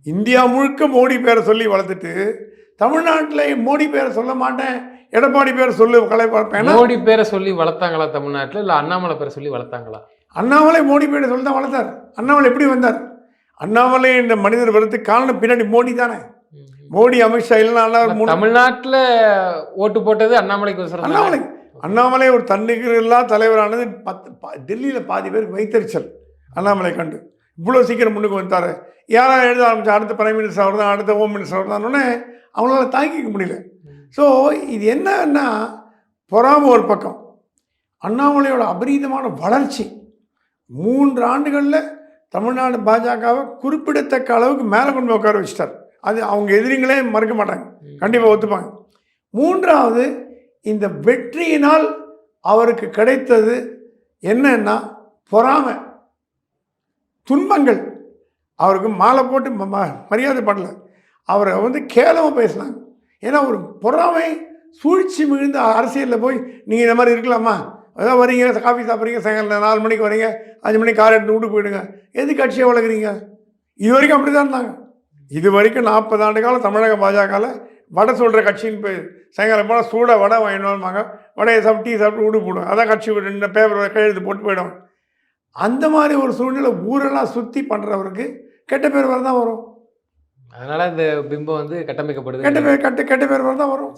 India முழுக்க மோடி பேரை சொல்லி வளர்த்துட்டு தமிழ்நாட்டில் மோடி பேரை சொல்ல மாட்டேன், எடப்பாடி பேரை சொல்லி கலைப்பார்ப்பேன். மோடி பேரை சொல்லி வளர்த்தாங்களா தமிழ்நாட்டில், இல்லை அண்ணாமலை பேரை சொல்லி வளர்த்தாங்களா? அண்ணாமலை மோடி பேரை சொல்லி தான் வளர்த்தார். அண்ணாமலை எப்படி வந்தார்? அண்ணாமலை இந்த மனிதர் வரதுக்கு காரணம் பின்னாடி மோடி தானே. மோடி, அமித்ஷா இல்லைன்னா தமிழ்நாட்டில் ஓட்டு போட்டது அண்ணாமலைக்கு. அண்ணாமலை ஒரு தன்னிகர் இல்லா தலைவரானது டெல்லியில் பாதி பேருக்கு வைத்தறிச்சல் அண்ணாமலை கண்டு. இவ்வளோ சீக்கிரம் முன்னுக்கு வந்தார். யாராவது எழுத ஆரம்பிச்சா அடுத்த பிரைம் மினிஸ்டர் அவர் தான், அடுத்த ஹோம் மினிஸ்டர் அவர் தானே அவங்களால தாங்கிக்க முடியல. ஸோ இது என்னன்னா பொறாம ஒரு பக்கம், அண்ணாமலையோட அபரீதமான வளர்ச்சி 3 ஆண்டுகளில் தமிழ்நாடு பாஜகவை குறிப்பிடத்தக்க அளவுக்கு மேலே கொண்டு போய் உட்கார வச்சிட்டார். அது அவங்க எதிரிங்களே மறுக்க மாட்டாங்க, கண்டிப்பாக ஒத்துப்பாங்க. 3வது, இந்த வெற்றியினால் அவருக்கு கிடைத்தது என்னன்னா பொறாமை, துன்பங்கள். அவருக்கு மாலை போட்டு மரியாதை பண்ணல, அவரை கேவலமாக பேசினாங்க. ஏன்னா ஒரு பொறாமை சூழ்ச்சி மிகுந்த அரசியலில் போய் நீங்கள் இந்த மாதிரி இருக்கலாமா, அதான் வரீங்க காஃபி சாப்பிட்றீங்க, சாயங்காலம் 4 மணிக்கு வரீங்க, 5 மணிக்கு கார் எடுத்து வீட்டுக்கு போயிடுங்க, எது கட்சியை வளர்க்குறீங்க? இது வரைக்கும் அப்படி தான் இருந்தாங்க. இது வரைக்கும் 40 ஆண்டு காலம் தமிழக பாஜகவில் வடை சொல்கிற கட்சின்னு போய் சாயங்காலம் போனால் சூடாக வடை வாங்கிடுவாங்க, வடையை சாப்பிட்டு டீ சாப்பிட்டு வீட்டுக்கு போடுவோம், அதான் கட்சி 2 பேப்பர் கையெழுத்து போட்டு போயிடுவாங்க. அந்த மாதிரி ஒரு சூழ்நிலை ஊரெல்லாம் சுற்றி பண்ணுறவருக்கு கெட்ட பேர் வரதான் வரும். அதனால் இந்த பிம்பம் கட்டமைக்கப்படுது, கெட்ட பேர் வரதான் வரும்.